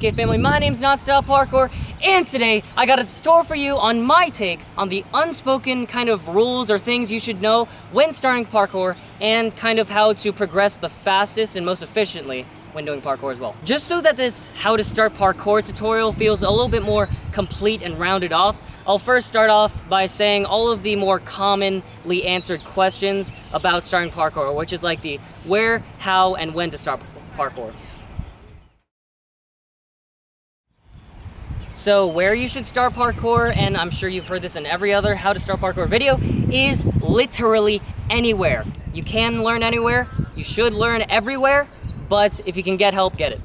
DK family? My name's Nonstop Parkour, and today I got a tutorial for you on my take on the unspoken kind of rules or things you should know when starting parkour, and kind of how to progress the fastest and most efficiently when doing parkour as well. Just so that this how to start parkour tutorial feels a little bit more complete and rounded off, I'll first start off by saying all of the more commonly answered questions about starting parkour, which is like the where, how, and when to start parkour. So where you should start parkour, and I'm sure you've heard this in every other how to start parkour video, is literally anywhere. You can learn anywhere, you should learn everywhere, but if you can get help, get it.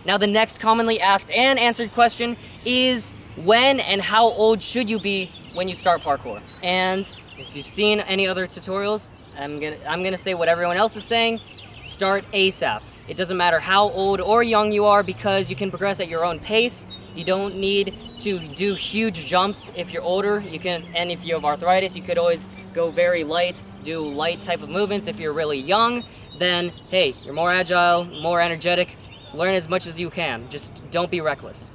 Now the next commonly asked and answered question is when and how old should you be when you start parkour? And if you've seen any other tutorials, I'm gonna say what everyone else is saying: start ASAP. It doesn't matter how old or young you are, because you can progress at your own pace. You don't need to do huge jumps if you're older. You can, and if you have arthritis, you could always go very light, do light type of movements. If you're really young, then hey, you're more agile, more energetic. Learn as much as you can. Just don't be reckless.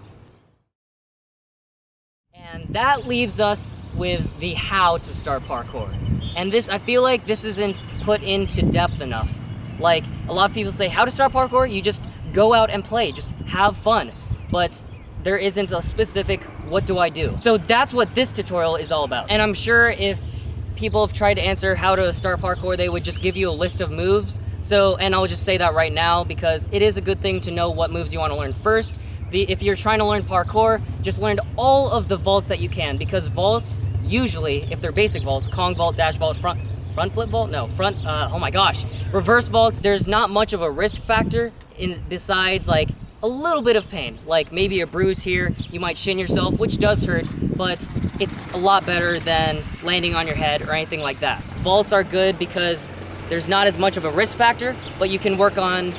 And that leaves us with the how to start parkour. And this, I feel like this isn't put into depth enough. Like, a lot of people say how to start parkour, you just go out and play, just have fun. But there isn't a specific what do I do. So that's what this tutorial is all about. And I'm sure if people have tried to answer how to start parkour, they would just give you a list of moves. So, and I'll just say that right now, because it is a good thing to know what moves you want to learn first. If you're trying to learn parkour, just learn all of the vaults that you can, because vaults, usually, if they're basic vaults, Kong vault, dash vault, front flip vault? No, oh my gosh. Reverse vaults, there's not much of a risk factor besides like a little bit of pain. Like maybe a bruise here, you might shin yourself, which does hurt, but it's a lot better than landing on your head or anything like that. Vaults are good because there's not as much of a risk factor, but you can work on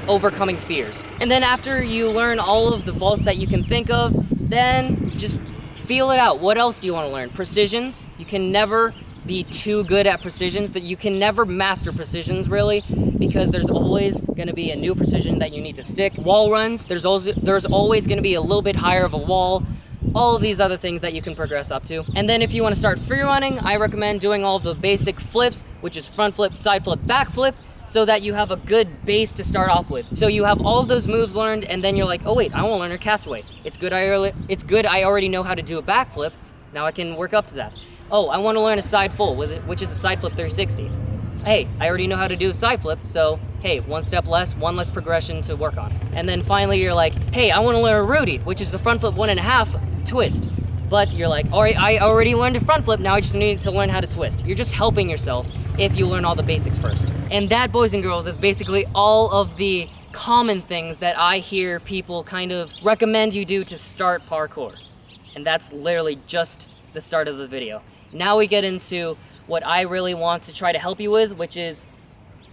overcoming fears. And then after you learn all of the vaults that you can think of, then just feel it out. What else do you want to learn? Precisions. You can never be too good at precisions, that you can never master precisions really, because there's always going to be a new precision that you need to stick. Wall runs, there's always going to be a little bit higher of a wall. All of these other things that you can progress up to. And then if you want to start free running, I recommend doing all the basic flips, which is front flip, side flip, back flip, so that you have a good base to start off with. So you have all of those moves learned, and then you're like, oh wait, I want to learn a castaway. It's good I already know how to do a back flip. Now I can work up to that. Oh, I want to learn a side full, which is a side flip 360. Hey, I already know how to do a side flip, so hey, one step less, one less progression to work on. And then finally you're like, hey, I want to learn a Rudy, which is the front flip 1.5 twist. But you're like, all right, I already learned a front flip, now I just need to learn how to twist. You're just helping yourself if you learn all the basics first. And that, boys and girls, is basically all of the common things that I hear people kind of recommend you do to start parkour. And that's literally just the start of the video. Now we get into what I really want to try to help you with, which is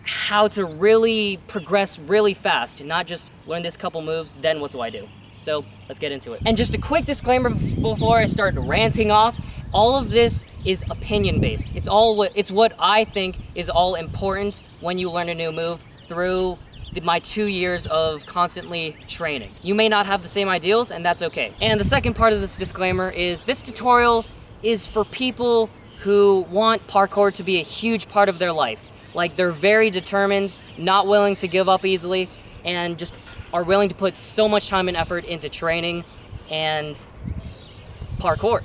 how to really progress really fast and not just learn this couple moves, then what do I do? So let's get into it. And just a quick disclaimer before I start ranting off, all of this is opinion based. It's what I think is all important when you learn a new move through my 2 years of constantly training. You may not have the same ideals, and that's okay. And the second part of this disclaimer is this tutorial is for people who want parkour to be a huge part of their life. Like, they're very determined, not willing to give up easily, and just are willing to put so much time and effort into training and parkour.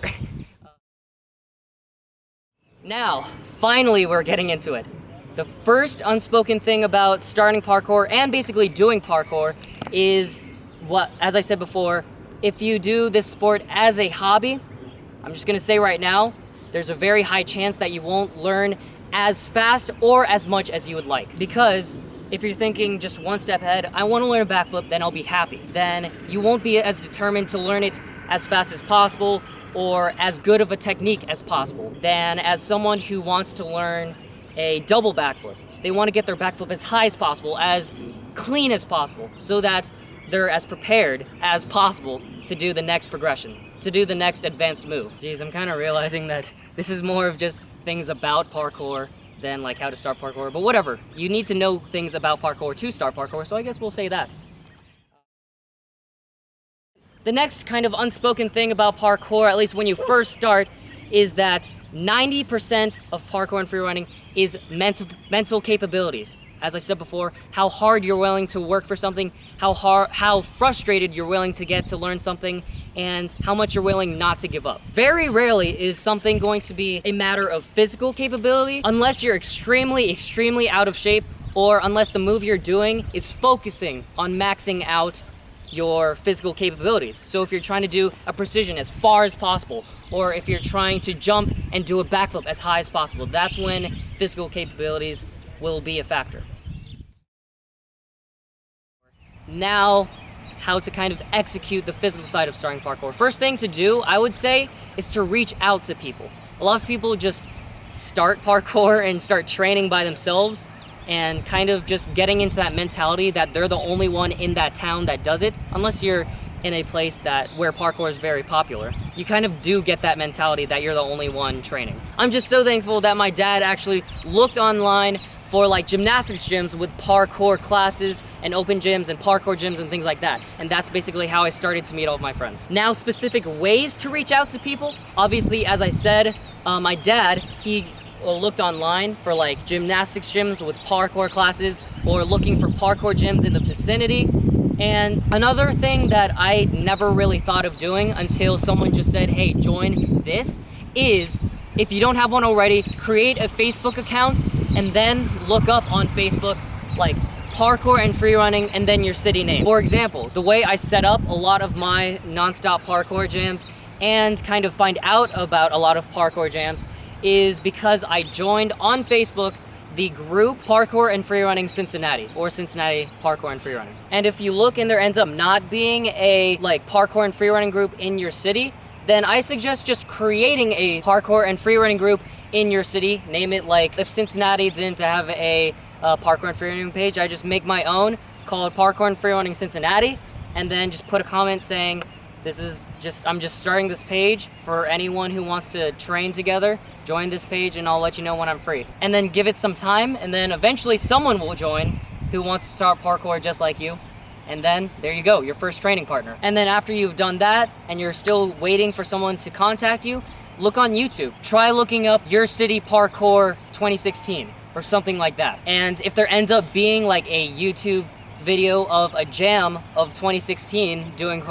Now, finally we're getting into it. The first unspoken thing about starting parkour and basically doing parkour is what, as I said before, if you do this sport as a hobby, I'm just gonna say right now, there's a very high chance that you won't learn as fast or as much as you would like. Because if you're thinking just one step ahead, I wanna learn a backflip, then I'll be happy. Then you won't be as determined to learn it as fast as possible or as good of a technique as possible than as someone who wants to learn a double backflip. They wanna get their backflip as high as possible, as clean as possible, so that they're as prepared as possible to do the next progression, to do the next advanced move. Geez, I'm kind of realizing that this is more of just things about parkour than like how to start parkour, but whatever. You need to know things about parkour to start parkour, so I guess we'll say that. The next kind of unspoken thing about parkour, at least when you first start, is that 90% of parkour and freerunning is mental capabilities. As I said before, how hard you're willing to work for something, how frustrated you're willing to get to learn something, and how much you're willing not to give up. Very rarely is something going to be a matter of physical capability, unless you're extremely out of shape, or unless the move you're doing is focusing on maxing out your physical capabilities. So if you're trying to do a precision as far as possible, or if you're trying to jump and do a backflip as high as possible, that's when physical capabilities will be a factor. Now, how to kind of execute the physical side of starting parkour. First thing to do, I would say, is to reach out to people. A lot of people just start parkour and start training by themselves, and kind of just getting into that mentality that they're the only one in that town that does it, unless you're in a place where parkour is very popular. You kind of do get that mentality that you're the only one training. I'm just so thankful that my dad actually looked online for like gymnastics gyms with parkour classes and open gyms and parkour gyms and things like that. And that's basically how I started to meet all of my friends. Now, specific ways to reach out to people. Obviously, as I said, my dad, he looked online for like gymnastics gyms with parkour classes, or looking for parkour gyms in the vicinity. And another thing that I never really thought of doing until someone just said, hey, join this, is if you don't have one already, create a Facebook account and then look up on Facebook like parkour and freerunning and then your city name. For example, the way I set up a lot of my nonstop parkour jams and kind of find out about a lot of parkour jams is because I joined on Facebook the group Parkour and Freerunning Cincinnati, or Cincinnati Parkour and Freerunning. And if you look and there ends up not being a like parkour and freerunning group in your city, then I suggest just creating a parkour and freerunning group in your city. Name it like, if Cincinnati didn't have a parkour and freerunning page, I just make my own, call it Parkour and Freerunning Cincinnati, and then just put a comment saying, I'm just starting this page for anyone who wants to train together. Join this page and I'll let you know when I'm free. And then give it some time, and then eventually someone will join who wants to start parkour just like you. And then there you go, your first training partner. And then after you've done that and you're still waiting for someone to contact you, look on YouTube. Try looking up Your City Parkour 2016 or something like that. And if there ends up being like a YouTube video of a jam of 2016 doing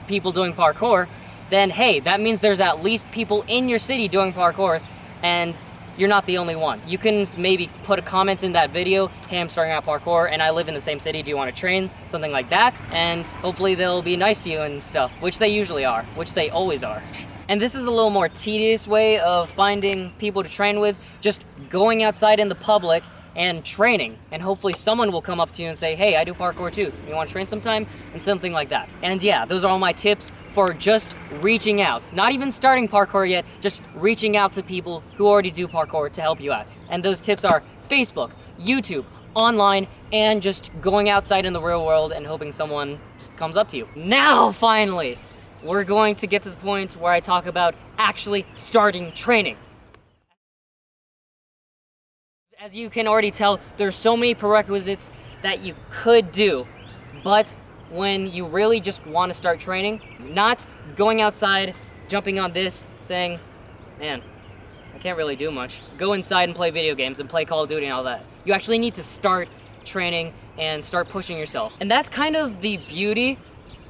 people doing parkour, then hey, that means there's at least people in your city doing parkour, and you're not the only ones. You can maybe put a comment in that video, hey, I'm starting out parkour and I live in the same city, do you want to train? Something like that, and hopefully they'll be nice to you and stuff, which they usually are, which they always are. And this is a little more tedious way of finding people to train with, just going outside in the public and training, and hopefully someone will come up to you and say, hey, I do parkour too, you want to train sometime? And something like that. And yeah, those are all my tips for just reaching out. Not even starting parkour yet, just reaching out to people who already do parkour to help you out. And those tips are Facebook, YouTube, online, and just going outside in the real world and hoping someone just comes up to you. Now, finally, we're going to get to the point where I talk about actually starting training. As you can already tell, there's so many prerequisites that you could do, but when you really just want to start training, not going outside, jumping on this, saying, man, I can't really do much. Go inside and play video games and play Call of Duty and all that. You actually need to start training and start pushing yourself. And that's kind of the beauty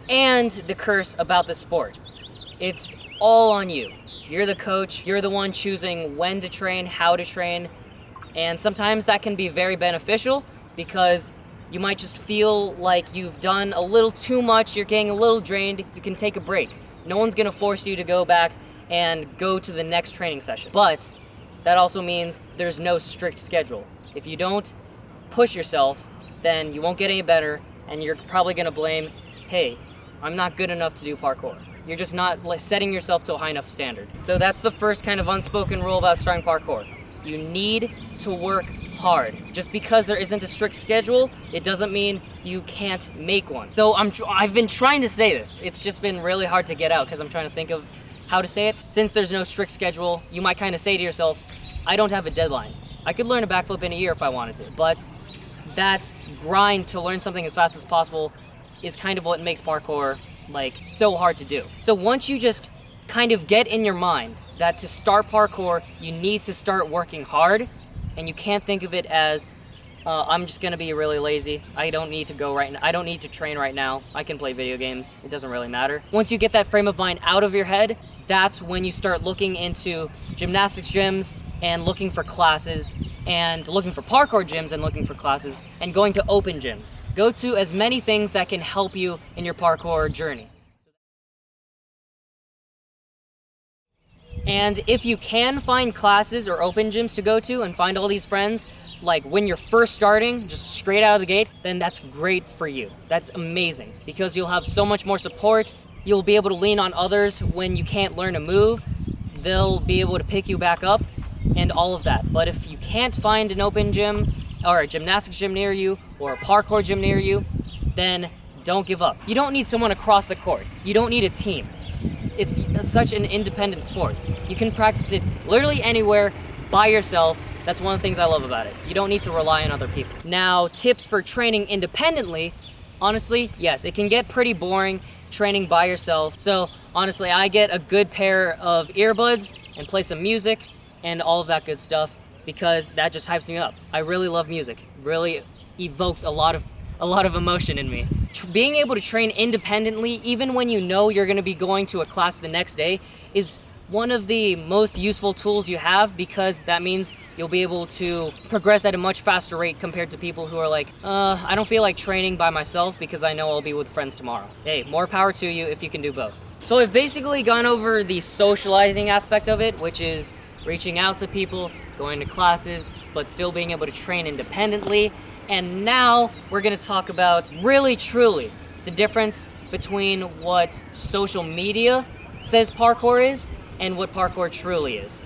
and the curse about this sport. It's all on you. You're the coach, you're the one choosing when to train, how to train, and sometimes that can be very beneficial because you might just feel like you've done a little too much, you're getting a little drained, you can take a break. No one's gonna force you to go back and go to the next training session. But that also means there's no strict schedule. If you don't push yourself, then you won't get any better, and you're probably gonna blame, hey, I'm not good enough to do parkour. You're just not setting yourself to a high enough standard. So that's the first kind of unspoken rule about starting parkour. You need to work hard. Just because there isn't a strict schedule, it doesn't mean you can't make one. So I've been trying to say this. It's just been really hard to get out because I'm trying to think of how to say it. Since there's no strict schedule, you might kind of say to yourself, I don't have a deadline. I could learn a backflip in a year if I wanted to, but that grind to learn something as fast as possible is kind of what makes parkour like so hard to do. So once you just kind of get in your mind that to start parkour, you need to start working hard, and you can't think of it as I'm just gonna be really lazy. I don't need to go right now. I don't need to train right now. I can play video games. It doesn't really matter. Once you get that frame of mind out of your head, that's when you start looking into gymnastics gyms and looking for classes, and looking for parkour gyms and looking for classes, and going to open gyms. Go to as many things that can help you in your parkour journey. And if you can find classes or open gyms to go to and find all these friends, like when you're first starting, just straight out of the gate, then that's great for you. That's amazing, because you'll have so much more support. You'll be able to lean on others when you can't learn a move. They'll be able to pick you back up and all of that. But if you can't find an open gym or a gymnastics gym near you or a parkour gym near you, then don't give up. You don't need someone across the court. You don't need a team. It's such an independent sport. You can practice it literally anywhere by yourself. That's one of the things I love about it. You don't need to rely on other people. Now, tips for training independently. Honestly, yes, it can get pretty boring training by yourself. So honestly, I get a good pair of earbuds and play some music and all of that good stuff, because that just hypes me up. I really love music. Really evokes a lot of emotion in me. Being able to train independently, even when you know you're gonna be going to a class the next day, is one of the most useful tools you have, because that means you'll be able to progress at a much faster rate compared to people who are like, I don't feel like training by myself because I know I'll be with friends tomorrow. Hey, more power to you if you can do both. So I've basically gone over the socializing aspect of it, which is reaching out to people, going to classes, but still being able to train independently. And now we're gonna talk about really truly the difference between what social media says parkour is and what parkour truly is.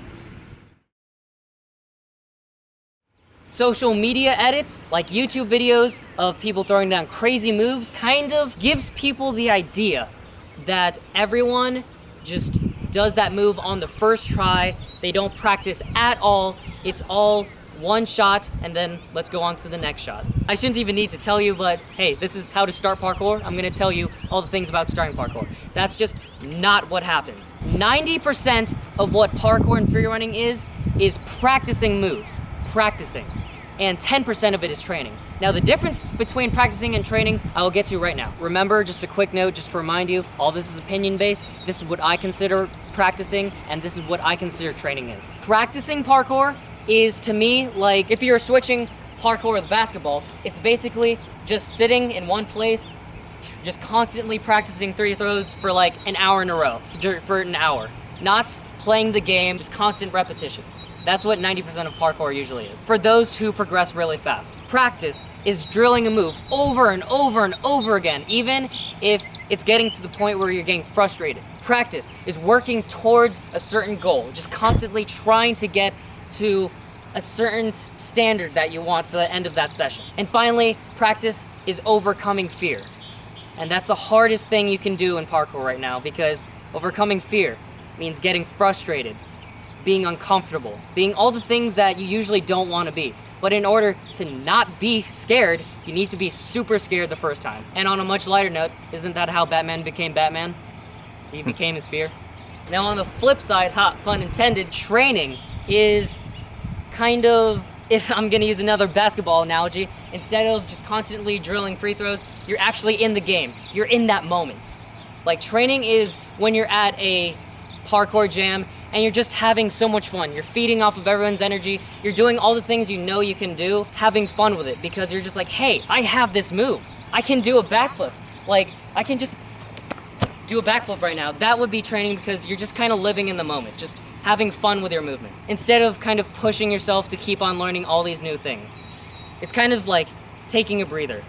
Social media edits, like YouTube videos of people throwing down crazy moves, kind of gives people the idea that everyone just does that move on the first try. They don't practice at all. It's all one shot, and then let's go on to the next shot. I shouldn't even need to tell you, but hey, this is how to start parkour. I'm gonna tell you all the things about starting parkour. That's just not what happens. 90% of what parkour and free running is practicing moves, practicing. And 10% of it is training. Now, the difference between practicing and training, I will get to right now. Remember, just a quick note, just to remind you, all this is opinion-based. This is what I consider practicing, and this is what I consider training is. Practicing parkour is, to me, like if you're switching parkour with basketball, it's basically just sitting in one place, just constantly practicing three throws for like an hour in a row, for an hour. Not playing the game, just constant repetition. That's what 90% of parkour usually is, for those who progress really fast. Practice is drilling a move over and over and over again, even if it's getting to the point where you're getting frustrated. Practice is working towards a certain goal, just constantly trying to get to a certain standard that you want for the end of that session. And finally, practice is overcoming fear. And that's the hardest thing you can do in parkour right now, because overcoming fear means getting frustrated, being uncomfortable, being all the things that you usually don't want to be. But in order to not be scared, you need to be super scared the first time. And on a much lighter note, isn't that how Batman became Batman? He became his fear. Now on the flip side, pun intended, training is kind of, if I'm gonna use another basketball analogy, instead of just constantly drilling free throws, you're actually in the game. You're in that moment. Like, training is when you're at a parkour jam and you're just having so much fun. You're feeding off of everyone's energy. You're doing all the things you know you can do, having fun with it, because you're just like, hey, I have this move. I can do a backflip. Like, I can just do a backflip right now. That would be training, because you're just kind of living in the moment, just having fun with your movement, instead of kind of pushing yourself to keep on learning all these new things. It's kind of like taking a breather.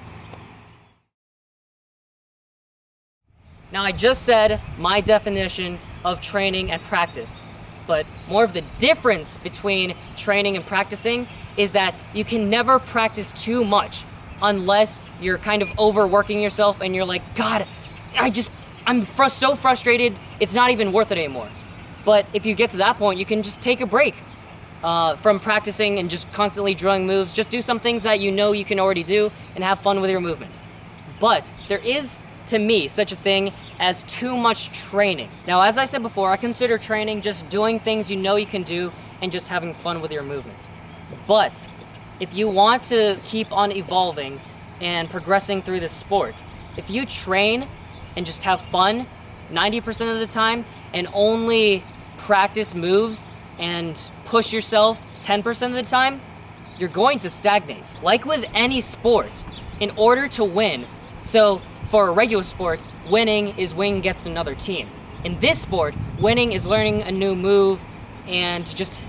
Now, I just said my definition of training and practice, but more of the difference between training and practicing is that you can never practice too much unless you're kind of overworking yourself and you're like, God, I'm so frustrated, it's not even worth it anymore. But if you get to that point, you can just take a break. from practicing and just constantly drilling moves. Just do some things that you know you can already do and have fun with your movement. But there is, to me, such a thing as too much training. Now, as I said before, I consider training just doing things you know you can do and just having fun with your movement. But if you want to keep on evolving and progressing through this sport, if you train and just have fun 90% of the time and only practice moves and push yourself 10% of the time, you're going to stagnate. Like with any sport, in order to win, so for a regular sport, winning is winning against another team. In this sport, winning is learning a new move and just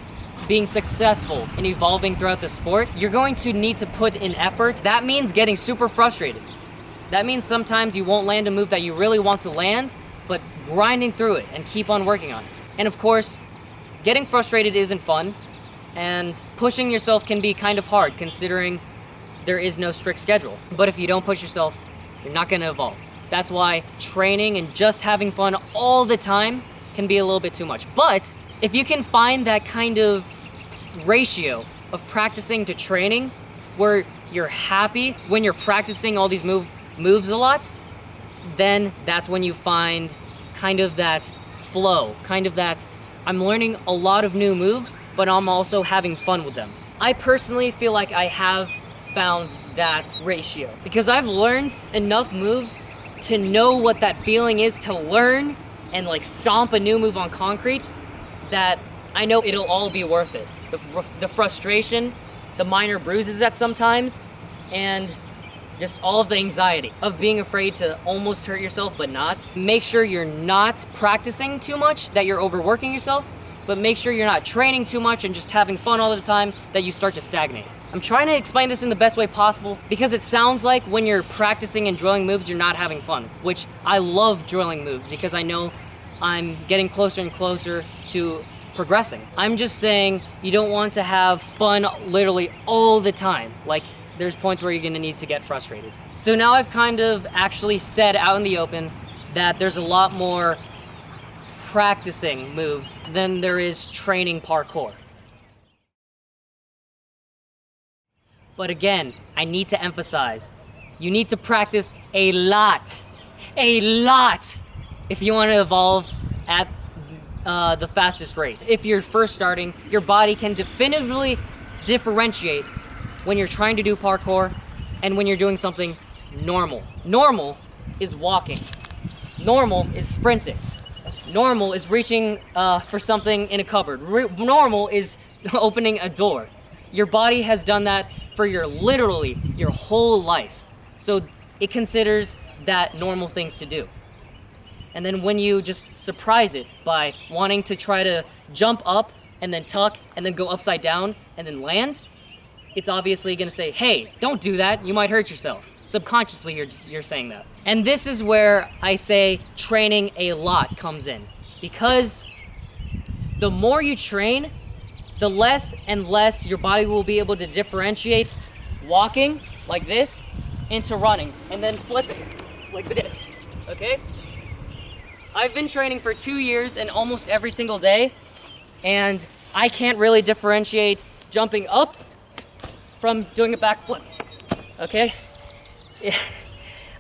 being successful and evolving throughout the sport. You're going to need to put in effort. That means getting super frustrated. That means sometimes you won't land a move that you really want to land, but grinding through it and keep on working on it. And of course, getting frustrated isn't fun, and pushing yourself can be kind of hard considering there is no strict schedule. But if you don't push yourself, you're not gonna evolve. That's why training and just having fun all the time can be a little bit too much. But if you can find that kind of ratio of practicing to training where you're happy when you're practicing all these moves a lot, then that's when you find kind of that flow, kind of that I'm learning a lot of new moves, but I'm also having fun with them. I personally feel like I have found that ratio because I've learned enough moves to know what that feeling is to learn and like stomp a new move on concrete that I know it'll all be worth it. The frustration, the minor bruises at sometimes, and just all of the anxiety of being afraid to almost hurt yourself but not. Make sure you're not practicing too much, that you're overworking yourself, but make sure you're not training too much and just having fun all the time that you start to stagnate. I'm trying to explain this in the best way possible because it sounds like when you're practicing and drilling moves, you're not having fun, which I love drilling moves because I know I'm getting closer and closer to progressing. I'm just saying you don't want to have fun literally all the time. Like there's points where you're gonna need to get frustrated. So now I've kind of actually said out in the open that there's a lot more practicing moves than there is training parkour. But again, I need to emphasize, you need to practice a lot if you want to evolve at the fastest rate. If you're first starting, your body can definitively differentiate when you're trying to do parkour and when you're doing something normal. Normal is walking. Normal is sprinting. Normal is reaching for something in a cupboard. Normal is opening a door. Your body has done that for literally your whole life. So it considers that normal things to do. And then when you just surprise it by wanting to try to jump up and then tuck and then go upside down and then land, it's obviously gonna say, hey, don't do that, you might hurt yourself. Subconsciously, you're saying that. And this is where I say training a lot comes in. Because the more you train, the less and less your body will be able to differentiate walking like this into running and then flipping like this, okay? I've been training for 2 years and almost every single day, and I can't really differentiate jumping up from doing a backflip, okay?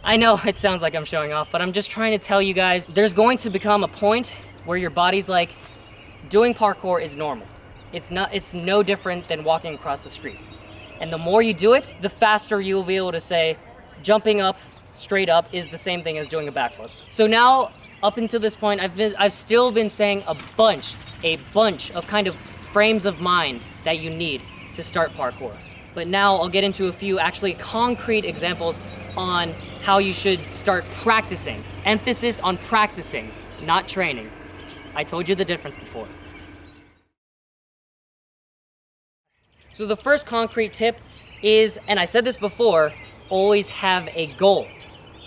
I know it sounds like I'm showing off, but I'm just trying to tell you guys, there's going to become a point where your body's like, doing parkour is normal. It's no different than walking across the street. And the more you do it, the faster you will be able to say, jumping up, straight up is the same thing as doing a backflip. So now, up until this point, I've still been saying a bunch of kind of frames of mind that you need to start parkour. But now I'll get into a few actually concrete examples on how you should start practicing. Emphasis on practicing, not training. I told you the difference before. So the first concrete tip is, and I said this before, always have a goal.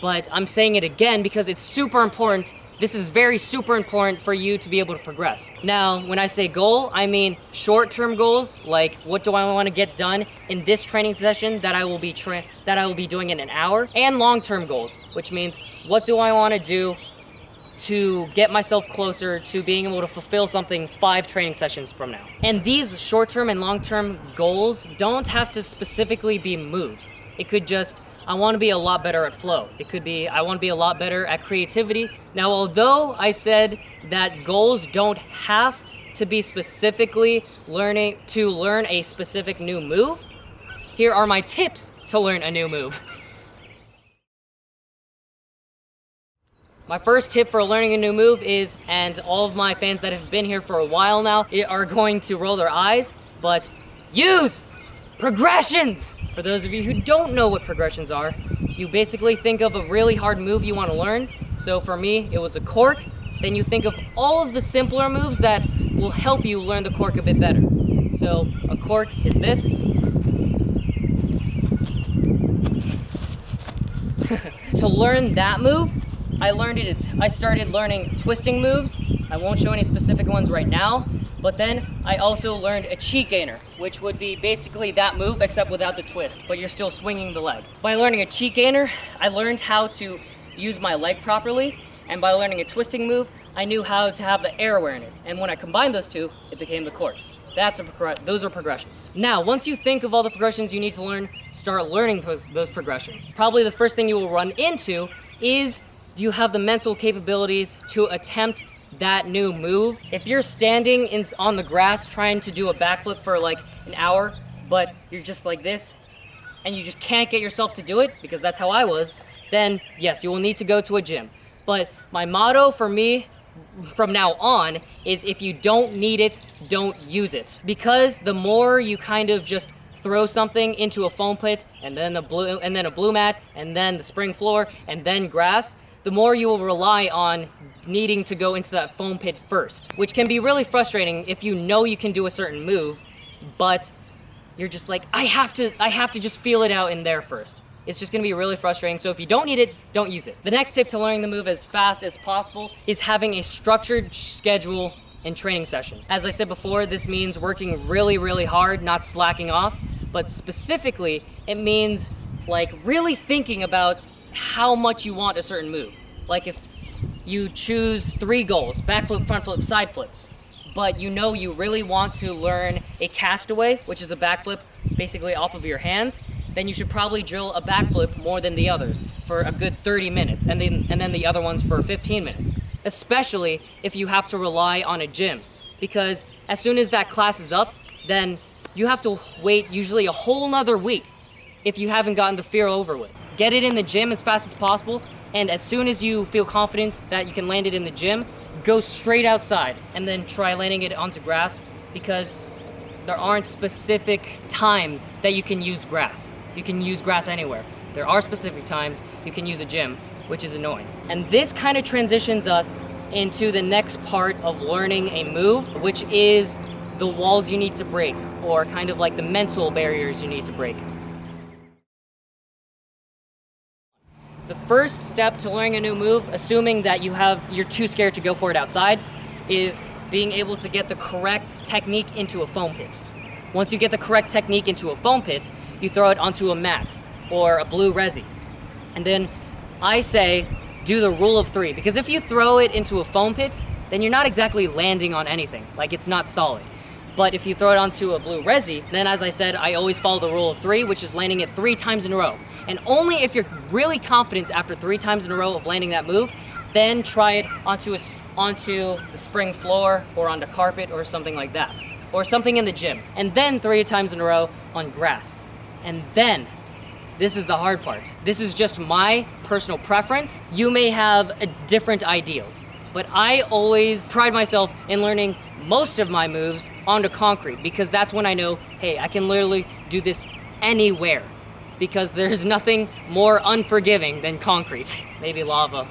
But I'm saying it again because it's super important. This is very super important for you to be able to progress. Now, when I say goal, I mean short-term goals, like what do I want to get done in this training session that I will be doing in an hour, and long-term goals, which means what do I want to do to get myself closer to being able to fulfill something 5 training sessions from now. And these short-term and long-term goals don't have to specifically be moves. It could just, I want to be a lot better at flow. It could be, I want to be a lot better at creativity. Now, although I said that goals don't have to be specifically learn a specific new move, here are my tips to learn a new move. My first tip for learning a new move is, and all of my fans that have been here for a while now are going to roll their eyes, but use progressions! For those of you who don't know what progressions are, you basically think of a really hard move you want to learn. So for me, it was a cork. Then you think of all of the simpler moves that will help you learn the cork a bit better. So a cork is this. To learn that move, I started learning twisting moves. I won't show any specific ones right now, but then I also learned a cheat gainer, which would be basically that move except without the twist, but you're still swinging the leg. By learning a cheat gainer, I learned how to use my leg properly, and by learning a twisting move, I knew how to have the air awareness, and when I combined those two, it became the cork. Those are progressions. Now, once you think of all the progressions you need to learn, start learning those progressions. Probably the first thing you will run into is, do you have the mental capabilities to attempt that new move? If you're standing on the grass trying to do a backflip for like an hour, but you're just like this, and you just can't get yourself to do it, because that's how I was, then yes, you will need to go to a gym. But my motto for me from now on is, if you don't need it, don't use it. Because the more you kind of just throw something into a foam pit, and then a blue mat, and then the spring floor, and then grass, the more you will rely on needing to go into that foam pit first, which can be really frustrating if you know you can do a certain move, but you're just like, I have to just feel it out in there first. It's just gonna be really frustrating. So if you don't need it, don't use it. The next tip to learning the move as fast as possible is having a structured schedule and training session. As I said before, this means working really, really hard, not slacking off, but specifically, it means like really thinking about how much you want a certain move. Like if you choose 3 goals, backflip, front flip, side flip, but you know you really want to learn a castaway, which is a backflip basically off of your hands, then you should probably drill a backflip more than the others for a good 30 minutes, and then the other ones for 15 minutes. Especially if you have to rely on a gym, because as soon as that class is up, then you have to wait usually a whole nother week if you haven't gotten the fear over with. Get it in the gym as fast as possible, and as soon as you feel confident that you can land it in the gym, go straight outside and then try landing it onto grass, because there aren't specific times that you can use grass. You can use grass anywhere. There are specific times you can use a gym, which is annoying. And this kind of transitions us into the next part of learning a move, which is the walls you need to break, or kind of like the mental barriers you need to break. The first step to learning a new move, assuming that you're too scared to go for it outside, is being able to get the correct technique into a foam pit. Once you get the correct technique into a foam pit, you throw it onto a mat or a blue resi. And then I say, do the rule of 3, because if you throw it into a foam pit, then you're not exactly landing on anything, like it's not solid. But if you throw it onto a blue resi, then as I said, I always follow the rule of 3, which is landing it 3 times in a row. And only if you're really confident after 3 times in a row of landing that move, then try it onto the spring floor or onto carpet or something like that. Or something in the gym. And then 3 times in a row on grass. And then, this is the hard part. This is just my personal preference. You may have different ideals. But I always pride myself in learning most of my moves onto concrete, because that's when I know, hey, I can literally do this anywhere, because there's nothing more unforgiving than concrete. Maybe lava,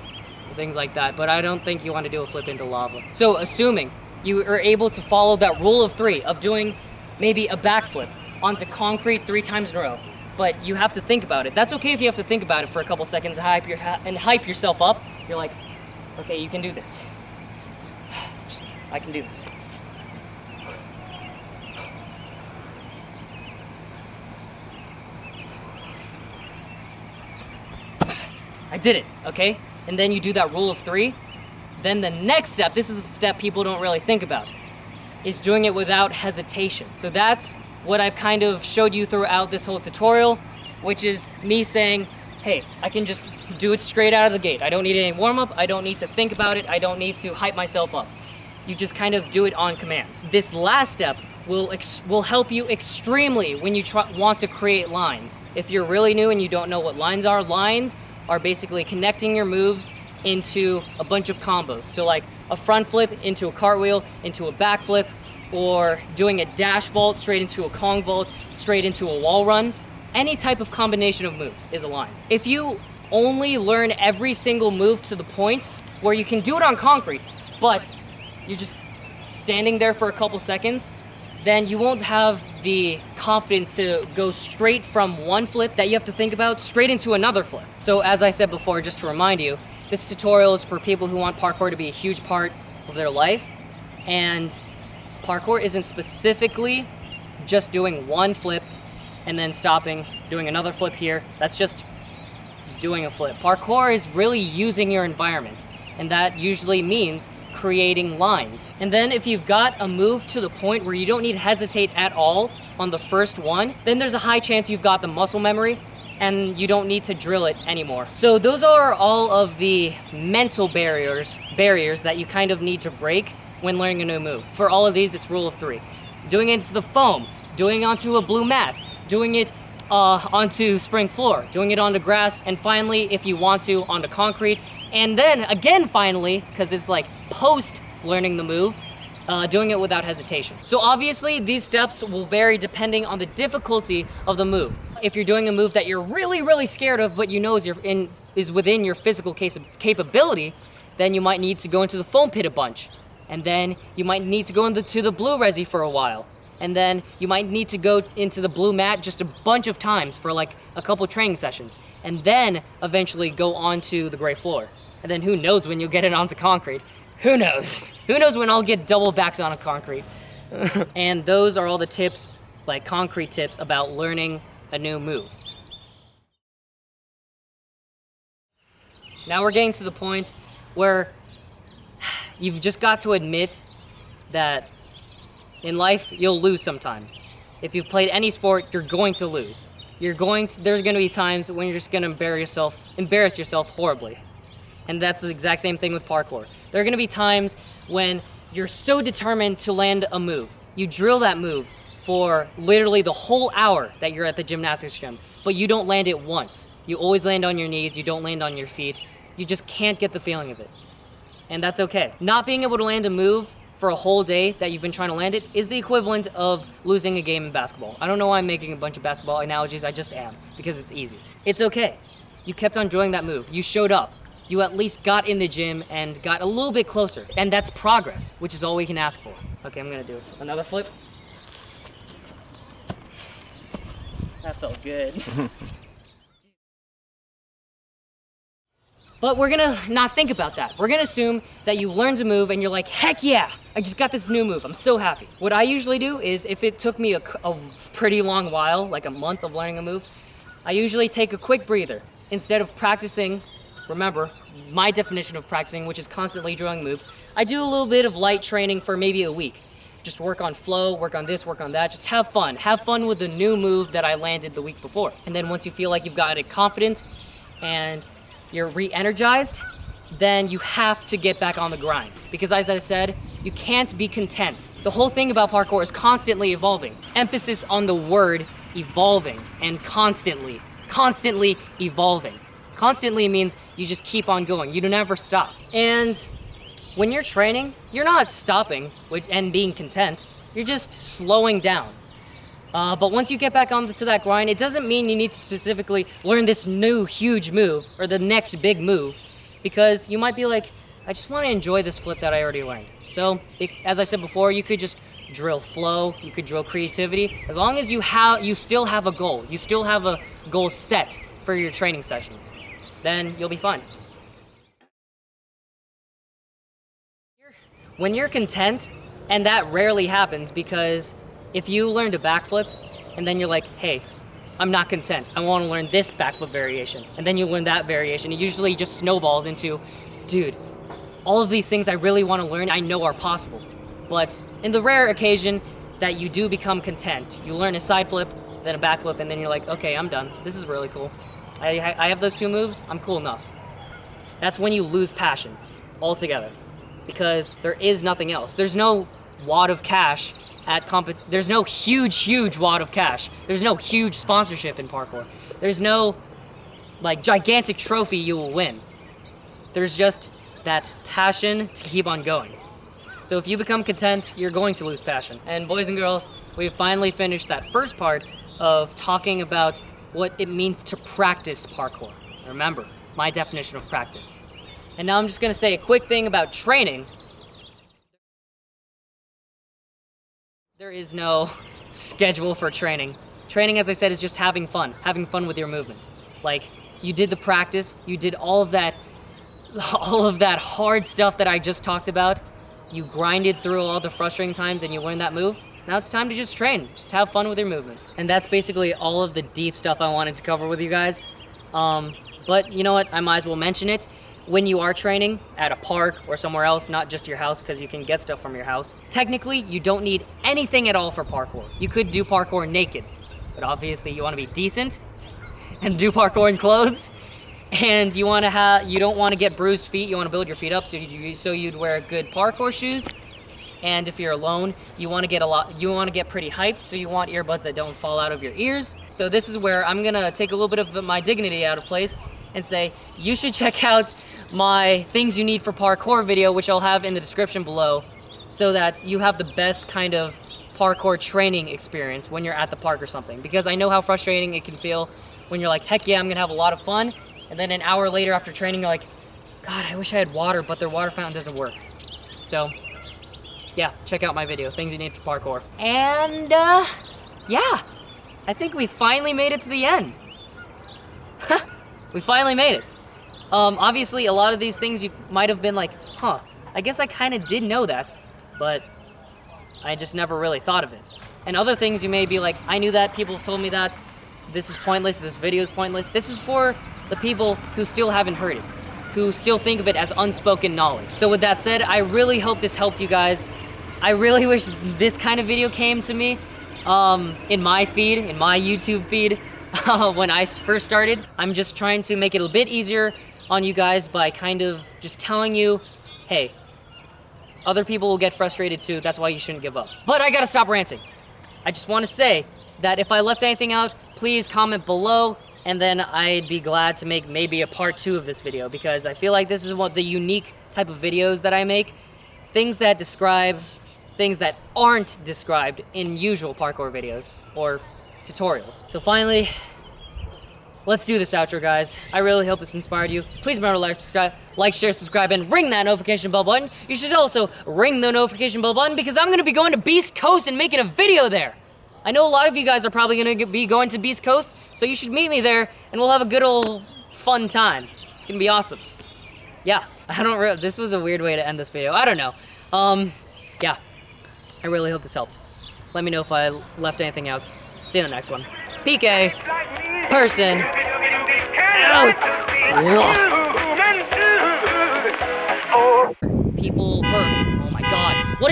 things like that, but I don't think you want to do a flip into lava. So assuming you are able to follow that rule of 3 of doing maybe a backflip onto concrete 3 times in a row, but you have to think about it. That's okay if you have to think about it for a couple seconds and hype yourself up. You're like, okay, you can do this. I can do this. I did it, okay? And then you do that rule of 3, Then the next step, this is the step people don't really think about, is doing it without hesitation. So that's what I've kind of showed you throughout this whole tutorial, which is me saying, hey, I can just do it straight out of the gate. I don't need any warm-up, I don't need to think about it, I don't need to hype myself up. You just kind of do it on command. This last step will help you extremely when you want to create lines. If you're really new and you don't know what lines are basically connecting your moves into a bunch of combos. So like a front flip into a cartwheel, into a back flip, or doing a dash vault straight into a Kong vault, straight into a wall run. Any type of combination of moves is a line. If you only learn every single move to the point where you can do it on concrete, but you're just standing there for a couple seconds, then you won't have the confidence to go straight from one flip that you have to think about straight into another flip. So as I said before, just to remind you, this tutorial is for people who want parkour to be a huge part of their life. And parkour isn't specifically just doing one flip and then stopping, doing another flip here. That's just doing a flip. Parkour is really using your environment, and that usually means creating lines. And then if you've got a move to the point where you don't need to hesitate at all on the first one, then there's a high chance you've got the muscle memory and you don't need to drill it anymore. So those are all of the mental barriers that you kind of need to break when learning a new move. For all of these, it's rule of 3. Doing it into the foam, doing it onto a blue mat, doing it onto spring floor, doing it onto grass, and finally, if you want to, onto concrete. And then again, finally, because it's like post learning the move, doing it without hesitation. So obviously these steps will vary depending on the difficulty of the move. If you're doing a move that you're really, really scared of, but you know is within your physical capability, then you might need to go into the foam pit a bunch. And then you might need to go into the blue resi for a while. And then you might need to go into the blue mat just a bunch of times for like a couple training sessions. And then eventually go onto the gray floor. And then who knows when you'll get it onto concrete. Who knows? Who knows when I'll get double backs on a concrete. And those are all the tips, like concrete tips about learning a new move. Now we're getting to the point where you've just got to admit that in life, you'll lose sometimes. If you've played any sport, you're going to lose. There's gonna be times when you're just gonna embarrass yourself horribly. And that's the exact same thing with parkour. There are gonna be times when you're so determined to land a move. You drill that move for literally the whole hour that you're at the gymnastics gym, but you don't land it once. You always land on your knees, you don't land on your feet. You just can't get the feeling of it. And that's okay. Not being able to land a move for a whole day that you've been trying to land it is the equivalent of losing a game in basketball. I don't know why I'm making a bunch of basketball analogies, I just am, because it's easy. It's okay. You kept on drilling that move. You showed up. You at least got in the gym and got a little bit closer. And that's progress, which is all we can ask for. Okay, I'm gonna do another flip. That felt good. But we're gonna not think about that. We're gonna assume that you learned a move and you're like, heck yeah, I just got this new move, I'm so happy. What I usually do is if it took me a pretty long while, like a month of learning a move, I usually take a quick breather. Instead of practicing, remember, my definition of practicing, which is constantly drilling moves, I do a little bit of light training for maybe a week. Just work on flow, work on this, work on that, just have fun. Have fun with the new move that I landed the week before. And then once you feel like you've got it confident and you're re-energized, then you have to get back on the grind. Because as I said, you can't be content. The whole thing about parkour is constantly evolving. Emphasis on the word evolving and constantly evolving. Constantly means you just keep on going, you don't ever stop. And when you're training, you're not stopping and being content, you're just slowing down. But once you get back onto that grind, it doesn't mean you need to specifically learn this new huge move or the next big move, because you might be like, I just want to enjoy this flip that I already learned. So, as I said before, you could just drill flow, you could drill creativity, as long as you still have a goal, you still have a goal set for your training sessions, then you'll be fine. When you're content, and that rarely happens because if you learned a backflip and then you're like, hey, I'm not content, I want to learn this backflip variation, and then you learn that variation, it usually just snowballs into, dude, all of these things I really want to learn, I know are possible. But in the rare occasion that you do become content, you learn a side flip, then a back flip, and then you're like, okay, I'm done. This is really cool. I have those 2 moves, I'm cool enough. That's when you lose passion altogether, because there is nothing else. There's no wad of cash there's no huge wad of cash. There's no huge sponsorship in parkour. There's no like gigantic trophy you will win. There's just that passion to keep on going. So if you become content, you're going to lose passion. And boys and girls, we've finally finished that first part of talking about what it means to practice parkour. Remember, my definition of practice. And now I'm just gonna say a quick thing about training. There is no schedule for training. Training, as I said, is just having fun with your movement. Like, you did the practice, you did all of that hard stuff that I just talked about. You grinded through all the frustrating times and you learned that move. Now it's time to just train, just have fun with your movement. And that's basically all of the deep stuff I wanted to cover with you guys. But you know what, I might as well mention it. When you are training at a park or somewhere else, not just your house, because you can get stuff from your house, technically you don't need anything at all for parkour. You could do parkour naked, but obviously you want to be decent and do parkour in clothes. And you don't want to get bruised feet. You want to build your feet up, so you'd wear good parkour shoes. And if you're alone, you want to get pretty hyped, so you want earbuds that don't fall out of your ears. So this is where I'm gonna take a little bit of my dignity out of place and say, you should check out my things you need for parkour video, which I'll have in the description below, so that you have the best kind of parkour training experience when you're at the park or something. Because I know how frustrating it can feel when you're like, heck yeah, I'm gonna have a lot of fun. And then an hour later after training, you're like, God, I wish I had water, but their water fountain doesn't work. So, yeah, check out my video, things you need for parkour. And, yeah, I think we finally made it to the end. We finally made it. Obviously, a lot of these things you might have been like, huh, I guess I kind of did know that, but I just never really thought of it. And other things you may be like, I knew that, people have told me that, this is pointless, this video is pointless. This is for the people who still haven't heard it, who still think of it as unspoken knowledge. So with that said, I really hope this helped you guys. I really wish this kind of video came to me in my feed, in my YouTube feed, when I first started. I'm just trying to make it a bit easier on you guys by kind of just telling you, hey, other people will get frustrated too, that's why you shouldn't give up. But I gotta stop ranting. I just wanna say that if I left anything out, please comment below, and then I'd be glad to make maybe a part 2 of this video, because I feel like this is what the unique type of videos that I make. Things that describe things that aren't described in usual parkour videos or tutorials. So finally, let's do this outro, guys. I really hope this inspired you. Please remember to like, share, subscribe, and ring that notification bell button. You should also ring the notification bell button, because I'm gonna be going to Beast Coast and making a video there. I know a lot of you guys are probably gonna be going to Beast Coast, so you should meet me there, and we'll have a good old fun time. It's gonna be awesome. Yeah, this was a weird way to end this video. I don't know. Yeah, I really hope this helped. Let me know if I left anything out. See you in the next one. PK, person, out. People for, oh my God. What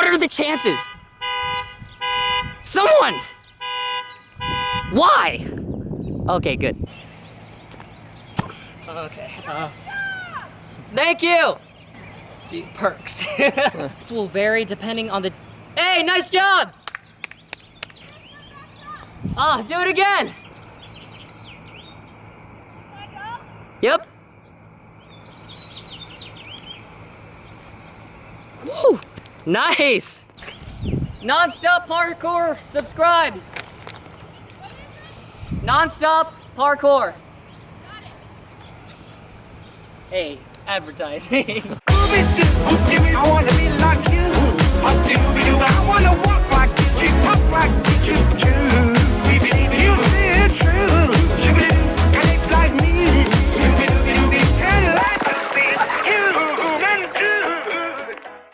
are the chances? Someone! Why? Okay, good. Okay, thank you! See, perks. It will vary depending on the... Hey, nice job! Do it again! Yep. Woo! Nice! Non-stop parkour, subscribe! Non-stop parkour. Hey, advertising. I wanna be like you. I wanna